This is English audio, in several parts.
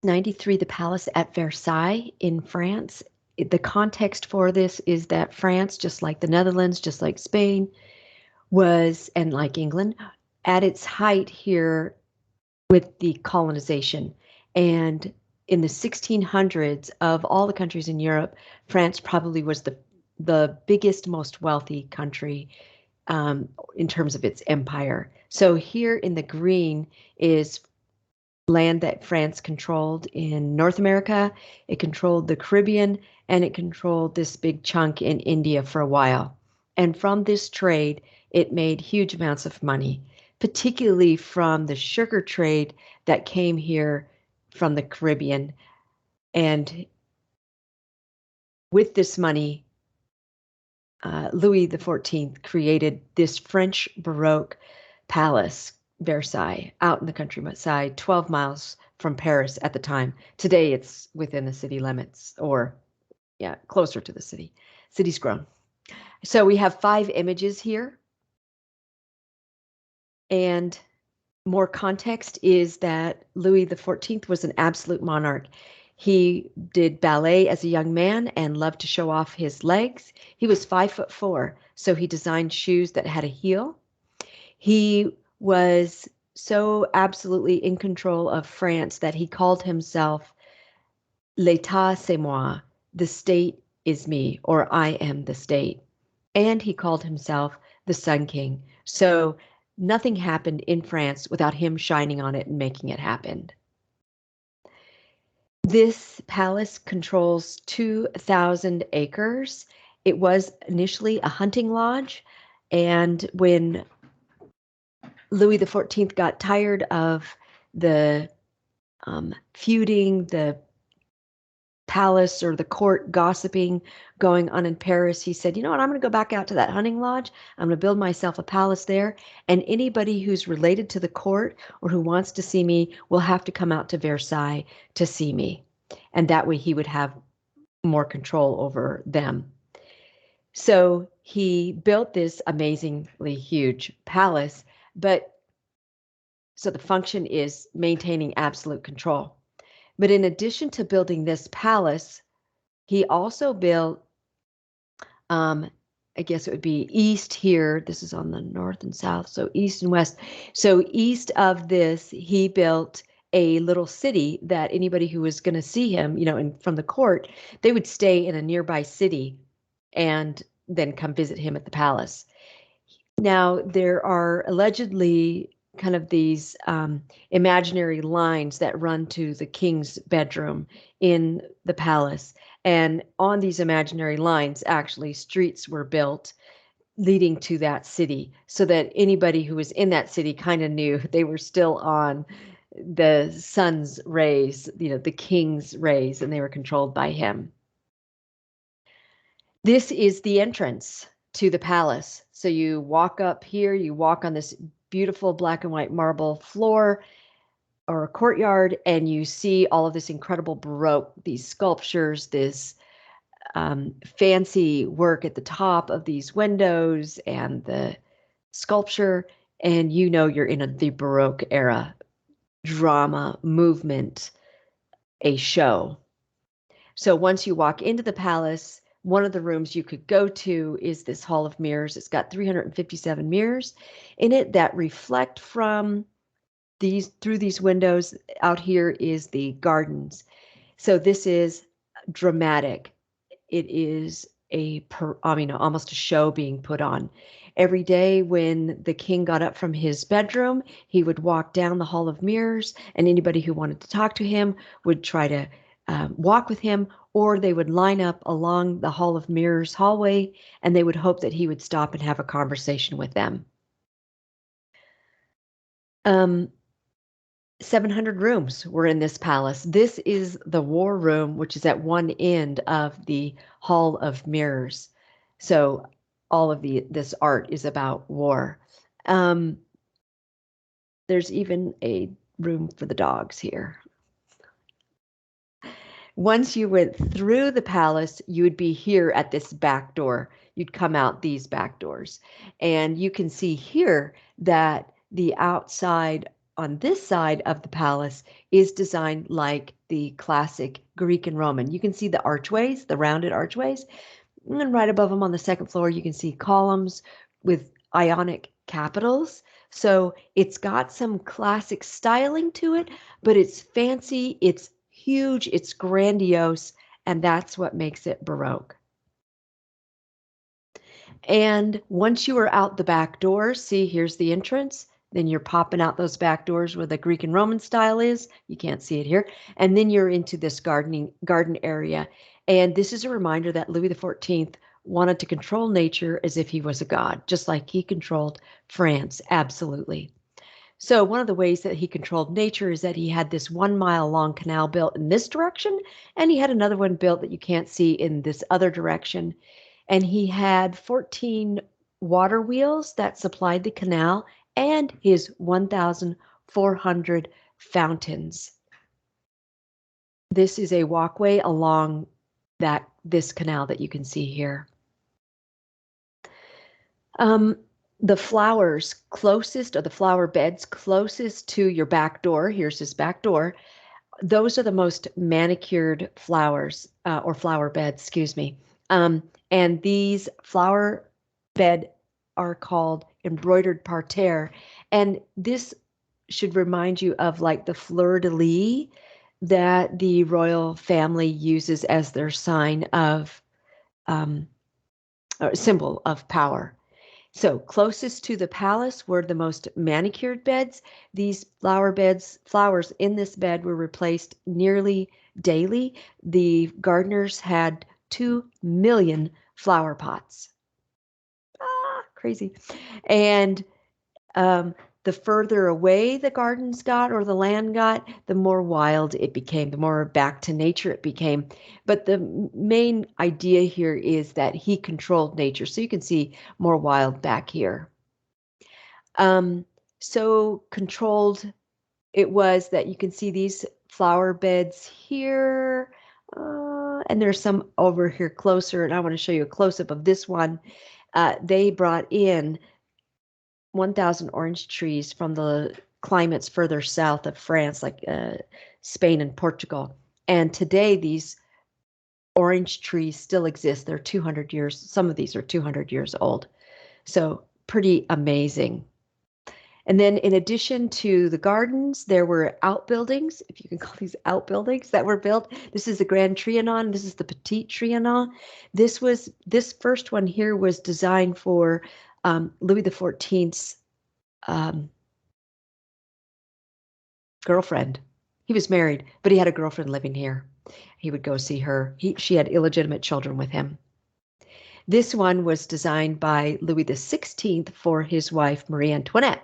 93, the palace at Versailles in France. The context for this is that France, just like the Netherlands, just like Spain, was, and like England, at its height here with the colonization. And in the 1600s, of all the countries in Europe, France probably was the biggest, most wealthy country in terms of its empire. So here in the green is land that France controlled in North America. It controlled the Caribbean, and it controlled this big chunk in India for a while. And from this trade, it made huge amounts of money, particularly from the sugar trade that came here from the Caribbean. And with this money, Louis XIV created this French Baroque palace, Versailles, out in the countryside, 12 miles from Paris at the time. Today it's within the city limits, or yeah, closer to the city. City's grown. So we have 5 images here. And more context is that Louis XIV was an absolute monarch. He did ballet as a young man and loved to show off his legs. He was 5'4", so he designed shoes that had a heel. He was so absolutely in control of France that he called himself L'État c'est moi, the state is me, or I am the state. And he called himself the Sun King. So nothing happened in France without him shining on it and making it happen. This palace controls 2,000 acres. It was initially a hunting lodge, and when Louis XIV got tired of the feuding, the palace or the court gossiping going on in Paris, he said, you know what, I'm going to go back out to that hunting lodge. I'm going to build myself a palace there. And anybody who's related to the court or who wants to see me will have to come out to Versailles to see me. And that way he would have more control over them. So he built this amazingly huge palace, but so the function is maintaining absolute control. But in addition to building this palace, he also built, I guess it would be east here. This is on the north and south, so east and west. So east of this, he built a little city that anybody who was going to see him, from the court, they would stay in a nearby city and then come visit him at the palace. Now, there are allegedly kind of these imaginary lines that run to the king's bedroom in the palace. And on these imaginary lines, actually, streets were built leading to that city so that anybody who was in that city kind of knew they were still on the sun's rays, the king's rays, and they were controlled by him. This is the entrance to the palace. So you walk up here, you walk on this beautiful black and white marble floor or a courtyard, and you see all of this incredible Baroque, these sculptures, this fancy work at the top of these windows and the sculpture, and you're in the Baroque era, drama, movement, a show. So once you walk into the palace, one of the rooms you could go to is this Hall of Mirrors. It's got 357 mirrors in it that reflect from through these windows. Out here is the gardens. So this is dramatic. It is almost a show being put on. Every day when the king got up from his bedroom, he would walk down the Hall of Mirrors, and anybody who wanted to talk to him would try to walk with him, or they would line up along the Hall of Mirrors hallway, and they would hope that he would stop and have a conversation with them. 700 rooms were in this palace. This is the war room, which is at one end of the Hall of Mirrors. So all of this art is about war. There's even a room for the dogs here. Once you went through the palace, you would be here at this back door. You'd come out these back doors. And you can see here that the outside on this side of the palace is designed like the classic Greek and Roman. You can see the archways, the rounded archways, and right above them on the second floor, you can see columns with Ionic capitals. So it's got some classic styling to it, but it's fancy, it's huge, it's grandiose, and that's what makes it Baroque. And once you are out the back door, see, here's the entrance. Then you're popping out those back doors where the Greek and Roman style is. You can't see it here. And then you're into this garden area. And this is a reminder that Louis XIV wanted to control nature as if he was a god, just like he controlled France. Absolutely. So one of the ways that he controlled nature is that he had this 1 mile long canal built in this direction, and he had another one built that you can't see in this other direction. And he had 14 water wheels that supplied the canal and his 1,400 fountains. This is a walkway along this canal that you can see here. The flowers closest, or the flower beds closest to your back door, here's his back door, those are the most manicured flowers, or flower beds, excuse me. And these flower bed are called embroidered parterre. And this should remind you of like the fleur-de-lis that the royal family uses as their sign of, or symbol of power. So closest to the palace were the most manicured beds. These flowers in this bed were replaced nearly daily. The gardeners had 2 million flower pots. Crazy. And the further away the gardens got or the land got, the more wild it became, the more back to nature it became. But the main idea here is that he controlled nature. So you can see more wild back here. So controlled it was that you can see these flower beds here, and there's some over here closer, and I want to show you a close-up of this one. They brought in 1,000 orange trees from the climates further south of France, like Spain and Portugal. And today, these orange trees still exist. They're 200 years, some of these are 200 years old. So pretty amazing. And then in addition to the gardens, there were outbuildings, if you can call these outbuildings, that were built. This is the Grand Trianon. This is the Petit Trianon. This first one here was designed for Louis XIV's girlfriend. He was married, but he had a girlfriend living here. He would go see her. She had illegitimate children with him. This one was designed by Louis XVI for his wife, Marie Antoinette.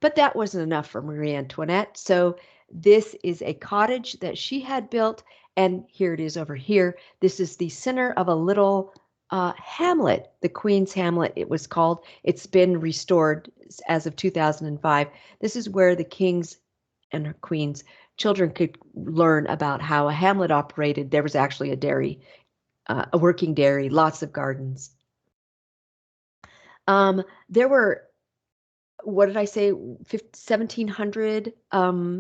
But that wasn't enough for Marie Antoinette. So this is a cottage that she had built. And here it is over here. This is the center of a little hamlet, the Queen's Hamlet, it was called. It's been restored as of 2005. This is where the king's and queen's children could learn about how a hamlet operated. There was actually a dairy, a working dairy, lots of gardens. There were, what did I say, 1,700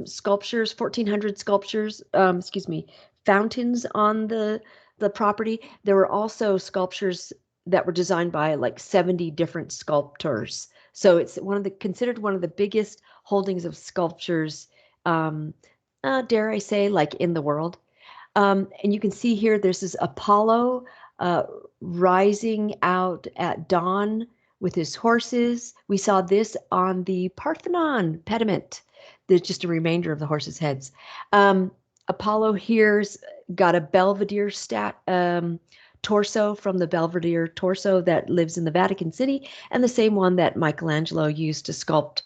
sculptures, 1,400 sculptures, fountains on the property. There were also sculptures that were designed by like 70 different sculptors. So it's considered one of the biggest holdings of sculptures, dare I say, like in the world. And you can see here, this is Apollo rising out at dawn with his horses. We saw this on the Parthenon pediment. There's just a remainder of the horses' heads. Apollo here's got a Belvedere torso from the Belvedere torso that lives in the Vatican City, and the same one that Michelangelo used to sculpt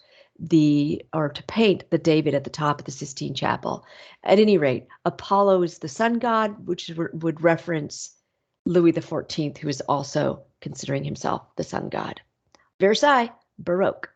to paint the David at the top of the Sistine Chapel. At any rate, Apollo is the sun god, which would reference Louis XIV, who is also considering himself the sun god. Versailles, Baroque.